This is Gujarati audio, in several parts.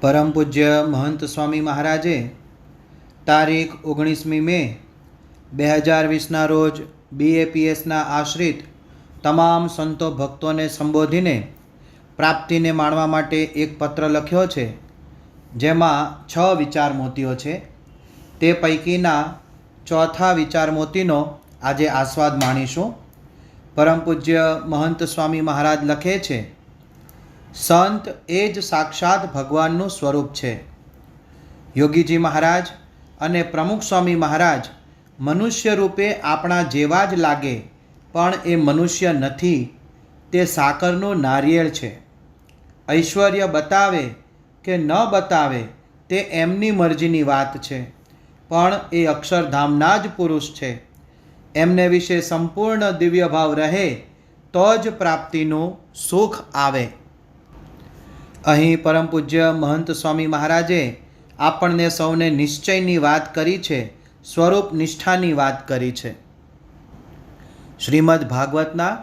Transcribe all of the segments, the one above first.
પરમ પૂજ્ય મહંત સ્વામી મહારાજે તારીખ 19મી મે 2020ના રોજ BAPSના આશ્રિત તમામ સંતો ભક્તોને સંબોધીને પ્રાપ્તિને માણવા માટે એક પત્ર લખ્યો છે, જેમાં 6 વિચાર મોતીઓ છે. તે પૈકીના ચોથા વિચાર મોતીનો આજે આસ્વાદ માણીશું. પરમ પૂજ્ય મહંત સ્વામી મહારાજ લખે છે, સંત એ જ સાક્ષાત ભગવાનનું સ્વરૂપ છે. યોગીજી મહારાજ અને પ્રમુખ સ્વામી મહારાજ મનુષ્ય રૂપે આપણા જેવા જ લાગે, પણ એ મનુષ્ય નથી, તે સાકરનું નારિયેળ છે. ઐશ્વર્ય બતાવે કે ન બતાવે તે એમની મરજીની વાત છે, પણ એ અક્ષરધામના જ પુરુષ છે. એમને વિશે સંપૂર્ણ દિવ્ય ભાવ રહે તો જ પ્રાપ્તિનું સુખ આવે. અહીં પરમ પૂજ્ય મહંત સ્વામી મહારાજે આપણને સૌને નિશ્ચયની વાત કરી છે, સ્વરૂપ નિષ્ઠાની વાત કરી છે. શ્રીમદ ભાગવતના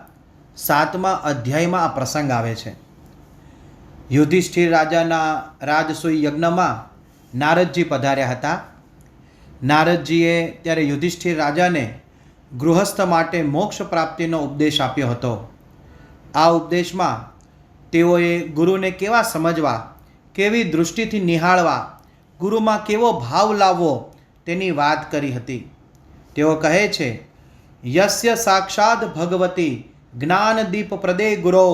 7મા અધ્યાયમાં આ પ્રસંગ આવે છે. યુધિષ્ઠિર રાજાના રાજસૂય યજ્ઞમાં નારદજી પધાર્યા હતા. નારદજીએ ત્યારે યુધિષ્ઠિર રાજાને ગૃહસ્થ માટે મોક્ષ પ્રાપ્તિનો ઉપદેશ આપ્યો હતો. આ ઉપદેશમાં તેઓએ ગુરુને કેવા સમજવા, કેવી દૃષ્ટિથી નિહાળવા, ગુરુમાં કેવો ભાવ લાવવો તેની વાત કરી હતી. તેઓ કહે છે, યસ્ય સાક્ષાત ભગવતી જ્ઞાનદીપ પ્રદે ગુરૌ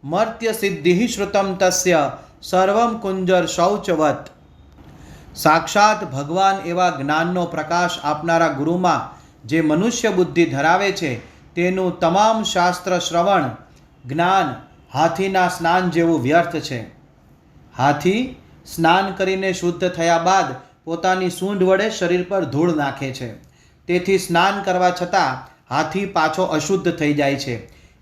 મર્ત્ય સિદ્ધિ શ્રુતમ તસ્ય સર્વમ કુંજર શૌચવત. સાક્ષાત ભગવાન એવા જ્ઞાનનો પ્રકાશ આપનારા ગુરુમાં જે મનુષ્ય બુદ્ધિ ધરાવે છે, તેનું તમામ શાસ્ત્ર શ્રવણ જ્ઞાન હાથીના સ્નાન જેવું વ્યર્થ છે. હાથી સ્નાન કરીને શુદ્ધ થયા બાદ પોતાની સૂંઢ વડે શરીર પર ધૂળ નાખે છે. તેથી સ્નાન કરવા છતાં હાથી પાછો અશુદ્ધ થઈ જાય છે.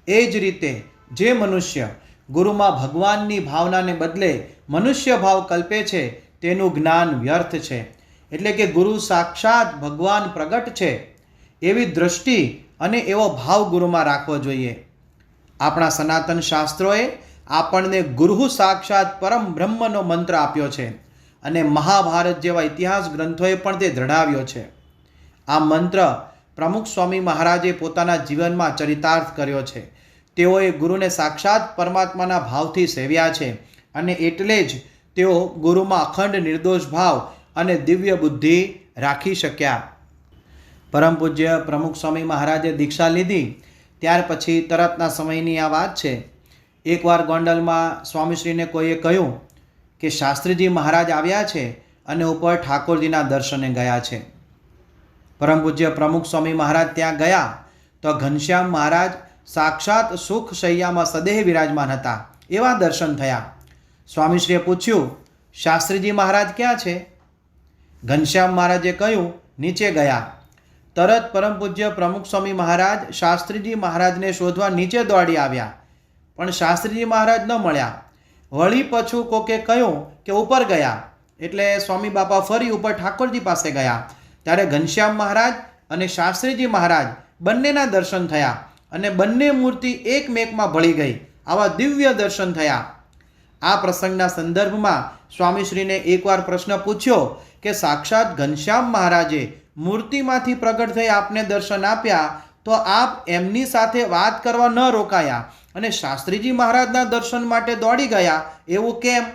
એ જ રીતે જે મનુષ્ય ગુરુમાં ભગવાનની ભાવનાને બદલે મનુષ્ય ભાવ કલ્પે છે, તેનું જ્ઞાન વ્યર્થ છે. એટલે કે ગુરુ સાક્ષાત ભગવાન પ્રગટ છે એવી દૃષ્ટિ અને એવો ભાવ ગુરુમાં રાખવો જોઈએ. આપણા સનાતન શાસ્ત્રોએ આપણને ગુરુ સાક્ષાત પરમ બ્રહ્મનો મંત્ર આપ્યો છે અને મહાભારત જેવા ઇતિહાસ ગ્રંથોએ પણ તે દૃઢાવ્યો છે. આ મંત્ર પ્રમુખ સ્વામી મહારાજે પોતાના જીવનમાં ચરિતાર્થ કર્યો છે. તેઓએ ગુરુને સાક્ષાત પરમાત્માના ભાવથી સેવ્યા છે અને એટલે જ તેઓ ગુરુમાં અખંડ નિર્દોષ ભાવ અને દિવ્ય બુદ્ધિ રાખી શક્યા. પરમ પૂજ્ય પ્રમુખ સ્વામી મહારાજે દીક્ષા લીધી ત્યાર પછી તરતના સમયની આ વાત છે. એકવાર ગોંડલમાં સ્વામીશ્રીને કોઈએ કહ્યું કે શાસ્ત્રીજી મહારાજ આવ્યા છે અને ઉપર ઠાકોરજીના દર્શને ગયા છે. પરમ પૂજ્ય પ્રમુખ સ્વામી મહારાજ ત્યાં ગયા તો ઘનશ્યામ મહારાજ સાક્ષાત સુખ શૈયામાં સદેહ વિરાજમાન હતા એવા દર્શન થયા. સ્વામીશ્રીએ પૂછ્યું, શાસ્ત્રીજી મહારાજ ક્યાં છે? ઘનશ્યામ મહારાજે કહ્યું, નીચે ગયા. તરત પરમ પૂજ્ય પ્રમુખ સ્વામી મહારાજ શાસ્ત્રીજી મહારાજને શોધવા નીચે દોડી આવ્યા, પણ શાસ્ત્રીજી મહારાજ ન મળ્યા. વળી પાછું કોકે કહ્યું કે ઉપર ગયા, એટલે સ્વામી બાપા ફરી ઉપર ઠાકોરજી પાસે ગયા. ત્યારે ઘનશ્યામ મહારાજ અને શાસ્ત્રીજી મહારાજ બંનેના દર્શન થયા અને બંને મૂર્તિ એકમેકમાં ભળી ગઈ. આવા દિવ્ય દર્શન થયા. આ પ્રસંગના સંદર્ભમાં સ્વામીશ્રીને એકવાર પ્રશ્ન પૂછ્યો કે સાક્ષાત ઘનશ્યામ મહારાજે મૂર્તિમાંથી પ્રગટ થઈ આપને દર્શન આપ્યા, તો આપ એમની સાથે વાત કરવા ન રોકાયા અને શાસ્ત્રીજી મહારાજના દર્શન માટે દોડી ગયા, એવું કેમ?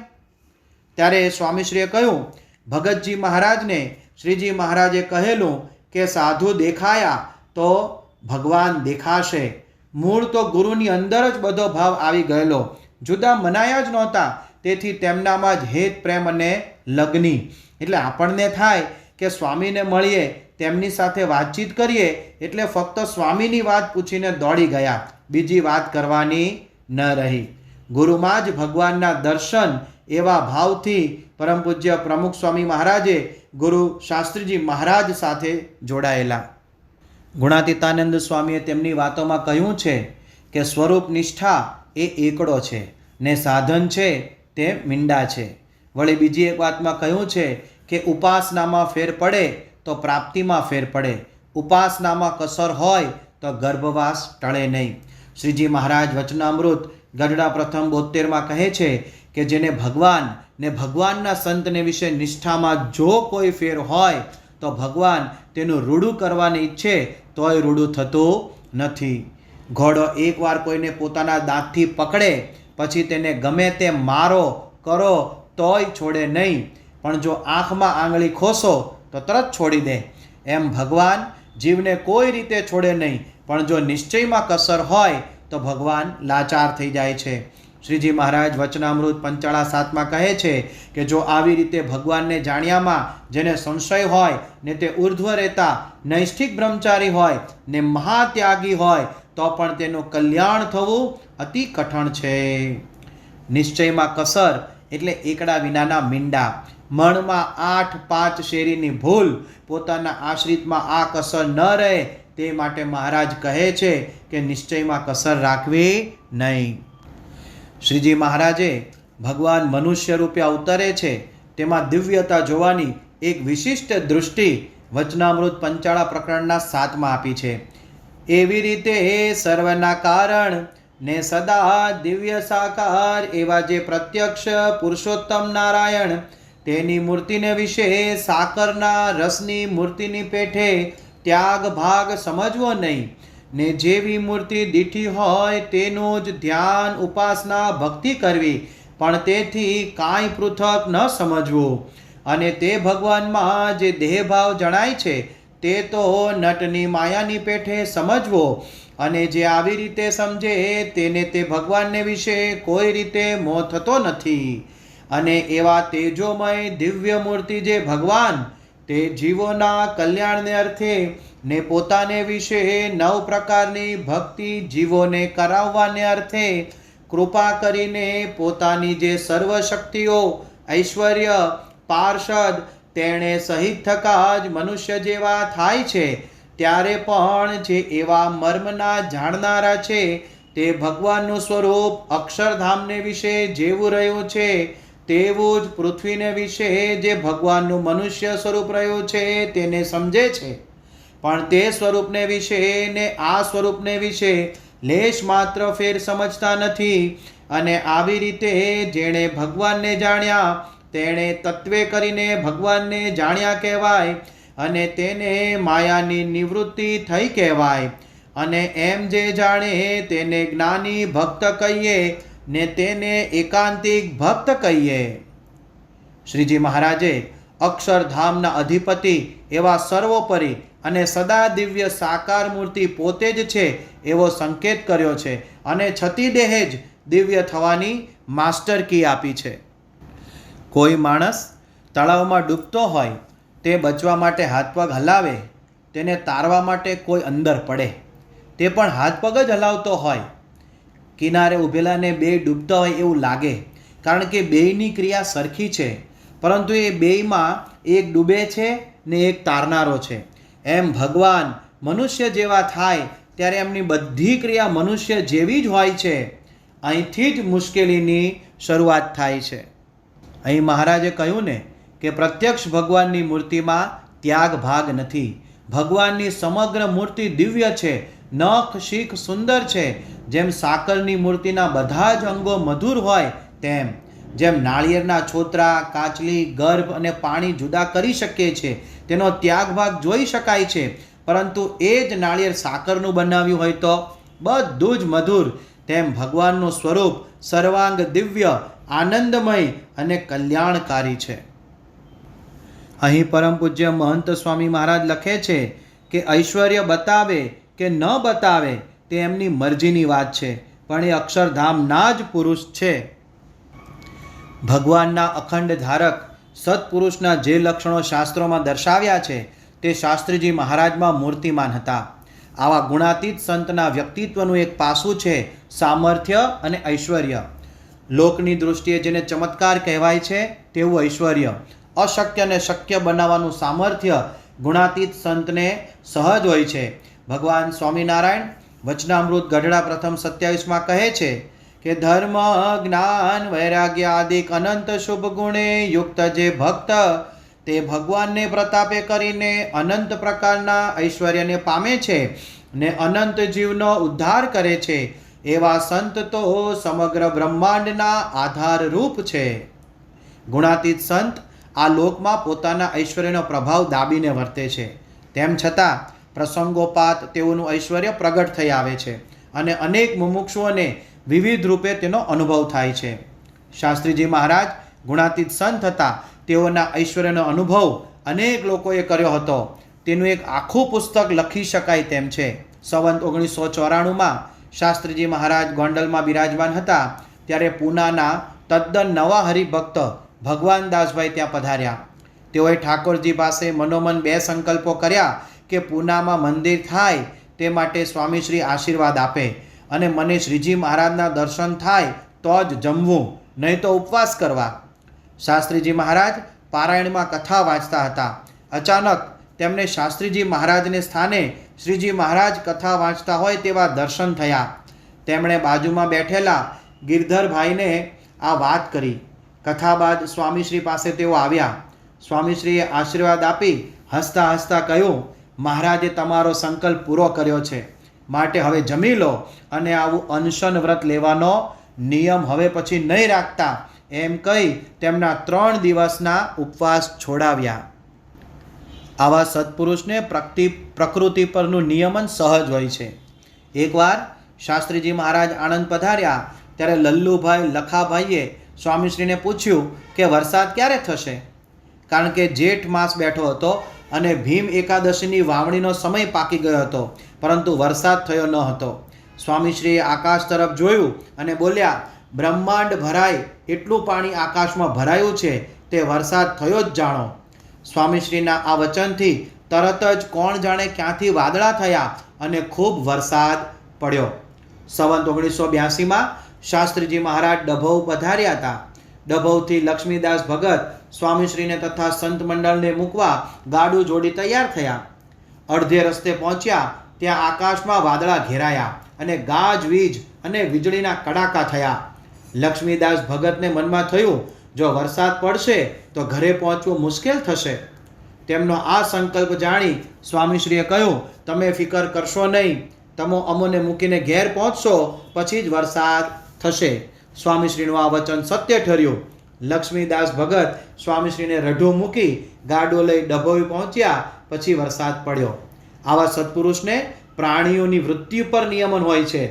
ત્યારે સ્વામીશ્રીએ કહ્યું, ભગતજી મહારાજને શ્રીજી મહારાજે કહેલું કે સાધુ દેખાયા તો ભગવાન દેખાશે. મૂળ તો ગુરુની અંદર જ બધો ભાવ આવી ગયેલો, જુદા મનાયા જ નહોતા. તેથી તેમનામાં જ હેત પ્રેમ અને લગ્ની. એટલે આપણને થાય કે સ્વામીને મળીએ, તેમની સાથે વાતચીત કરીએ, એટલે ફક્ત સ્વામીની વાત પૂછીને દોડી ગયા, બીજી વાત કરવાની ન રહી. ગુરુમાં જ ભગવાનના દર્શન એવા ભાવથી પરમ પૂજ્ય પ્રમુખ સ્વામી મહારાજે ગુરુ શાસ્ત્રીજી મહારાજ સાથે જોડાયેલા. ગુણાતીતાનંદ સ્વામીએ તેમની વાતોમાં કહ્યું છે કે સ્વરૂપ નિષ્ઠા એ એકડો છે ને સાધન છે તે મીંડા છે. વળી બીજી એક વાતમાં કહ્યું છે કે ઉપાસનામાં ફેર પડે તો પ્રાપ્તિમાં ફેર પડે. ઉપાસનામાં કસર હોય તો ગર્ભવાસ ટળે નહીં. શ્રીજી મહારાજ વચનામૃત ગઢડા પ્રથમ 72માં કહે છે કે જેને ભગવાન ને ભગવાનના સંતને વિશે નિષ્ઠામાં જો કોઈ ફેર હોય તો ભગવાન તેનું રૂડું કરવાને ઈચ્છે તોય રૂડું થતું નથી. ઘોડો એકવાર કોઈને પોતાના દાંતથી પકડે પછી તેને ગમે તે મારો કરો તોય છોડે નહીં, પણ જો આંખમાં આંગળી ખોસો તો તરત છોડી દે. એમ ભગવાન જીવને કોઈ રીતે છોડે નહીં, પણ જો નિશ્ચયમાં કસર હોય તો ભગવાન લાચાર થઈ જાય છે. શ્રીજી મહારાજ વચનામૃત 55 કહે છે કે જો આવી રીતે ભગવાનને જાણ્યામાં જેને સંશય હોય ને તે ઉર્ધ્વ રહેતા નૈષ્ઠિક બ્રહ્મચારી હોય ને મહાત્યાગી હોય તો પણ તેનું કલ્યાણ થવું અતિ કઠણ છે. નિશ્ચયમાં કસર એટલે એકડા વિનાના મીંડા. મણમાં 8-5 શેરીની ભૂલ. પોતાના આશ્રિતમાં આ કસર ન રહે તે માટે મહારાજ કહે છે કે નિશ્ચયમાં કસર રાખવી નહીં. શ્રીજી મહારાજે ભગવાન મનુષ્ય રૂપે અવતરે છે તેમાં દિવ્યતા જોવાની એક વિશિષ્ટ દૃષ્ટિ વચનામૃત 55 પ્રકરણના 7 આપી છે. એવી રીતે સર્વના કારણ ને સદા દિવ્ય સાકાર એવા જે પ્રત્યક્ષ પુરુષોત્તમ નારાયણ તેની મૂર્તિને વિશે સાકરના રસની મૂર્તિની પેઠે ત્યાગ ભાગ સમજવો નહીં, ને જેવી મૂર્તિ દીઠી હોય તેનું જ ધ્યાન ઉપાસના ભક્તિ કરવી, પણ તેથી કાંઈ પૃથક ન સમજવું. અને તે ભગવાનમાં જે દેહભાવ જણાય છે તે તો નટની માયાની પેઠે સમજવો, અને જે આવી રીતે સમજે તેને તે ભગવાનને વિશે કોઈ રીતે મોહ થતો નથી. અને એવા તેજોમય દિવ્ય મૂર્તિ જે ભગવાન તે જીવોના કલ્યાણને અર્થે ને પોતાને વિશે 9 પ્રકારની ભક્તિ જીવોને કરાવવાને અર્થે કૃપા કરીને પોતાની જે સર્વશક્તિઓ ઐશ્વર્ય પાર્ષદ તેણે સહિત થકા જ મનુષ્ય જેવા થાય છે, ત્યારે પણ જે એવા મર્મના જાણનારા છે તે ભગવાનનું સ્વરૂપ અક્ષરધામને વિશે જેવું રહ્યું છે તેવું જ પૃથ્વીને વિશે જે ભગવાનનું મનુષ્ય સ્વરૂપ રહ્યું છે તેને સમજે છે, પણ તે સ્વરૂપને વિશે ને આ સ્વરૂપને વિશે લેશ માત્ર ફેર સમજતા નથી. અને આવી રીતે જેણે ભગવાનને જાણ્યા તેણે તત્વે કરીને ભગવાનને જાણ્યા કહેવાય, અને તેને માયાની નિવૃત્તિ થઈ કહેવાય. અને એમ જે જાણે તેને જ્ઞાની ભક્ત કહીએ ને તેને એકાંતિક ભક્ત કહીએ. શ્રીજી મહારાજે અક્ષરધામના અધિપતિ એવા સર્વોપરી અને સદા દિવ્ય સાકાર મૂર્તિ પોતે જ છે એવો સંકેત કર્યો છે, અને છતી દેહે જ દિવ્ય થવાની માસ્ટર કી આપી છે. કોઈ માણસ તળાવમાં ડૂબતો હોય તે બચવા માટે હાથ પગ હલાવે, તેને તારવા માટે કોઈ અંદર પડે, તે પણ હાથ પગ જ હલાવતો હોય. કિનારે ઊભેલાને બે ડૂબતા હોય એવું લાગે, કારણ કે બેયની ક્રિયા સરખી છે, પરંતુ એ બેયમાં એક ડૂબે છે ને એક તારનારો છે. એમ ભગવાન મનુષ્ય જેવા થાય ત્યારે એમની બધી ક્રિયા મનુષ્ય જેવી જ હોય છે. અહીંથી જ મુશ્કેલીની શરૂઆત થાય છે. અહીં મહારાજે કહ્યું ને કે પ્રત્યક્ષ ભગવાનની મૂર્તિમાં ત્યાગ ભાગ નથી. ભગવાનની સમગ્ર મૂર્તિ દિવ્ય છે, નખ શીખ સુંદર છે. જેમ સાકરની મૂર્તિના બધા જ અંગો મધુર હોય તેમ, જેમ નાળિયેરના છોતરા, કાચલી, ગર્ભ અને પાણી જુદા કરી શકીએ છીએ, તેનો ત્યાગ ભાગ જોઈ શકાય છે, પરંતુ એ જ નાળિયેર સાકરનું બનાવ્યું હોય તો બધું જ મધુર. તેમ ભગવાનનું સ્વરૂપ સર્વાંગ દિવ્ય, આનંદમય અને કલ્યાણકારી છે. અહીં પરમ પૂજ્ય મહંત સ્વામી મહારાજ લખે છે કે ઐશ્વર્ય બતાવે કે ન બતાવે તે એમની મરજીની વાત છે, પણ એ અક્ષરધામના જ પુરુષ છે. ભગવાનના અખંડ ધારક સત્પુરુષના જે લક્ષણો શાસ્ત્રોમાં દર્શાવ્યા છે તે શાસ્ત્રીજી મહારાજમાં મૂર્તિમાન હતા. આવા ગુણાતીત સંતના વ્યક્તિત્વનું એક પાસું છે સામર્થ્ય અને ઐશ્વર્ય. લોકની દૃષ્ટિએ જેને ચમત્કાર કહેવાય છે તેવું ઐશ્વર્ય, અશક્યને શક્ય બનાવવાનું સામર્થ્ય ગુણાતીત સંતને સહજ હોય છે. ભગવાન સ્વામિનારાયણ વચનામૃત ગઢડા પ્રથમ 27 કહે છે કે ધર્મ જ્ઞાન વૈરાગ્ય આદિક અનંત શુભ ગુણે યુક્ત જે ભક્ત તે ભગવાનને પ્રતાપે કરીને અનંત પ્રકારના ઐશ્વર્યને પામે છે ને અનંત જીવનો ઉદ્ધાર કરે છે. એવા સંત તો સમગ્ર બ્રહ્માંડના આધારરૂપ છે. ગુણાતીત સંત આ લોકમાં પોતાના ઐશ્વર્યનો પ્રભાવ દાબીને વર્તે છે. તેમ છતાં પ્રસંગોપાત તેઓનું ઐશ્વર્ય પ્રગટ થઈ આવે છે અને અનેક મુમુક્ષુઓને વિવિધ રૂપે તેનો અનુભવ થાય છે. શાસ્ત્રીજી મહારાજ ગુણાતીત સંત હતા. તેઓના ઐશ્વર્યનો અનુભવ અનેક લોકોએ કર્યો હતો. તેનું એક આખું પુસ્તક લખી શકાય તેમ છે. સંવત 1994માં શાસ્ત્રીજી મહારાજ ગોંડલમાં બિરાજમાન હતા ત્યારે પૂનાના તદ્દન નવા હરિભક્ત ભગવાન દાસભાઈ ત્યાં પધાર્યા. તેઓએ ઠાકોરજી પાસે મનોમન 2 સંકલ્પો કર્યા કે પૂનામાં મંદિર થાય તે માટે સ્વામીશ્રી આશીર્વાદ આપે અને મને શ્રીજી મહારાજના દર્શન થાય તો જ જમવું, નહીં તો ઉપવાસ કરવા. શાસ્ત્રીજી મહારાજ પારાયણમાં કથા વાંચતા હતા. અચાનક તેમને શાસ્ત્રીજી મહારાજને સ્થાને શ્રીજી મહારાજ કથા વાંચતા હોય તેવા દર્શન થયા. તેમણે બાજુમાં બેઠેલા ગિરધરભાઈને આ વાત કરી. કથા બાદ સ્વામીશ્રી પાસે તેઓ આવ્યા. સ્વામીશ્રીએ આશીર્વાદ આપી હસતા હસતા કહ્યું, મહારાજે તમારો સંકલ્પ પૂરો કર્યો છે, માટે હવે જમી લો અને આવું અનશન વ્રત લેવાનો નિયમ હવે પછી નહીં રાખતા, એમ કહી તેમના 3 દિવસના ઉપવાસ છોડાવ્યા. આવા સત્પુરુષને પ્રકૃતિ પરનું નિયમન સહજ હોય છે. એકવાર શાસ્ત્રીજી મહારાજ આણંદ પધાર્યા ત્યારે લલ્લુભાઈ લખાભાઈએ સ્વામીશ્રીને પૂછ્યું કે વરસાદ ક્યારે થશે, કારણ કે જેઠ માસ બેઠો હતો અને ભીમ એકાદશીની વાવણીનો સમય પાકી ગયો હતો, પરંતુ વરસાદ થયો ન હતો. સ્વામીશ્રીએ આકાશ તરફ જોયું અને બોલ્યા, બ્રહ્માંડ ભરાય એટલું પાણી આકાશમાં ભરાયું છે, તે વરસાદ થયો જ જાણો. સ્વામીશ્રીના આ વચનથી તરત જ કોણ જાણે ક્યાંથી વાદળા થયા અને ખૂબ વરસાદ પડ્યો. સંવત 1982માં શાસ્ત્રીજી મહારાજ ડભોઉ પધાર્યા હતા. ડભોઉથી લક્ષ્મીદાસ ભગત સ્વામીશ્રીને તથા સંત મંડળને મૂકવા ગાડું જોડી તૈયાર થયા. અડધે રસ્તે પહોંચ્યા ત્યાં આકાશમાં વાદળા ઘેરાયા અને ગાજવીજ અને વીજળીના કડાકા થયા. લક્ષ્મીદાસ ભગતને મનમાં થયું, જો વરસાદ પડશે તો ઘરે પહોંચવું મુશ્કેલ થશે. તેમનો આ સંકલ્પ જાણી સ્વામીશ્રીએ કહ્યું, તમે ફિકર કરશો નહીં, તમે અમોને મૂકીને ઘેર પહોંચશો પછી જ વરસાદ થશે. સ્વામીશ્રીનું આ વચન સત્ય ઠર્યું. લક્ષ્મીદાસ ભગત સ્વામીશ્રીને રઢું મૂકી ગાડો લઈ ડભોઈ પહોંચ્યા પછી વરસાદ પડ્યો. આવા સત્પુરુષને પ્રાણીઓની વૃત્તિ પર નિયમન હોય છે.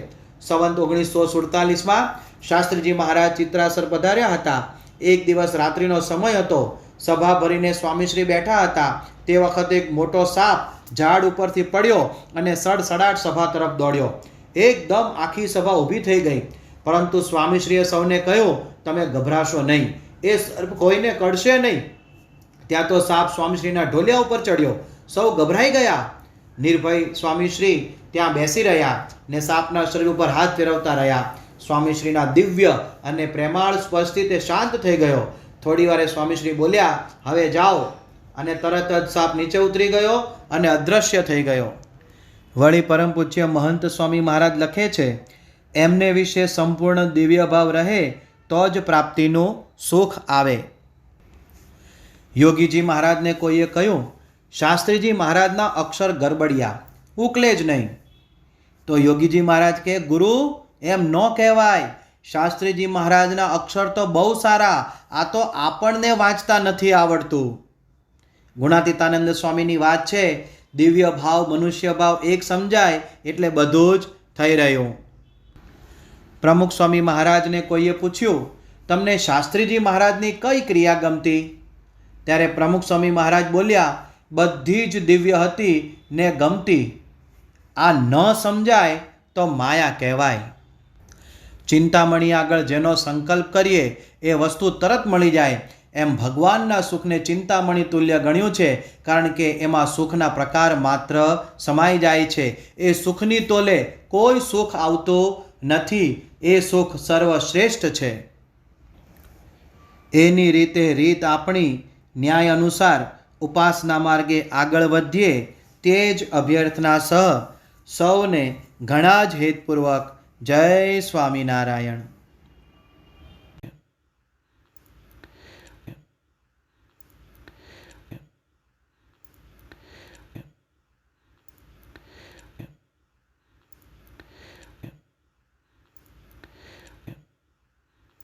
સંવત 1947માં શાસ્ત્રીજી મહારાજ ચિત્રાસર પધાર્યા હતા. એક દિવસ રાત્રિનો સમય હતો. સભા ભરીને સ્વામીશ્રી બેઠા હતા. તે વખતે એક મોટો સાપ ઝાડ ઉપરથી પડ્યો અને સડસડાટ સભા તરફ દોડ્યો. એકદમ આખી સભા ઊભી થઈ ગઈ, પરંતુ સ્વામીશ્રીએ સૌને કહ્યું, તમે ગભરાશો નહીં, એ સર્પ કોઈને કડશે નહીં. ત્યાં તો સાપ સ્વામીશ્રીના ઢોલિયા ઉપર ચડ્યો. સૌ ગભરાઈ ગયા. નિર્ભય સ્વામીશ્રી ત્યાં બેસી રહ્યા ને સાપના શરીર ઉપર હાથ ફેરવતા રહ્યા. સ્વામીશ્રીના દિવ્ય અને પ્રેમાળ સ્પર્શથી તે શાંત થઈ ગયો. થોડી વારે સ્વામીશ્રી બોલ્યા, હવે જાઓ, અને તરત જ સાપ નીચે ઉતરી ગયો અને અદૃશ્ય થઈ ગયો. વળી પરમ પૂજ્ય મહંત સ્વામી મહારાજ લખે છે, એમને વિશે સંપૂર્ણ દિવ્ય ભાવ રહે તો જ પ્રાપ્તિનું સુખ આવે. યોગીજી મહારાજને કોઈએ કહ્યું, શાસ્ત્રીજી મહારાજના અક્ષર ગરબડિયા, ઉકલે જ નહીં. તો યોગીજી મહારાજ કે, ગુરુ એમ ન કહેવાય, શાસ્ત્રીજી મહારાજના અક્ષર તો બહુ સારા, આ તો આપણને વાંચતા નથી આવડતું. ગુણાતીતાનંદ સ્વામીની વાત છે, દિવ્ય ભાવ મનુષ્ય ભાવ એક સમજાય એટલે બધું જ થઈ રહ્યું. પ્રમુખ સ્વામી મહારાજને કોઈએ પૂછ્યું, તમને શાસ્ત્રીજી મહારાજની કઈ ક્રિયા ગમતી? ત્યારે પ્રમુખ સ્વામી મહારાજ બોલ્યા, બધી જ દિવ્ય હતી ને ગમતી. આ ન સમજાય તો માયા કહેવાય. ચિંતામણી આગળ જેનો સંકલ્પ કરીએ એ વસ્તુ તરત મળી જાય, એમ ભગવાનના સુખને ચિંતામણી તુલ્ય ગણ્યું છે, કારણ કે એમાં સુખના પ્રકાર માત્ર સમાઈ જાય છે. એ સુખની તોલે કોઈ સુખ આવતું નથી. એ સુખ સર્વશ્રેષ્ઠ છે. એની રીત આપણી ન્યાય અનુસાર ઉપાસના માર્ગે આગળ વધીએ તે જ અભ્યર્થના સહ સૌને ઘણા જ હેતપૂર્વક જય સ્વામિનારાયણ.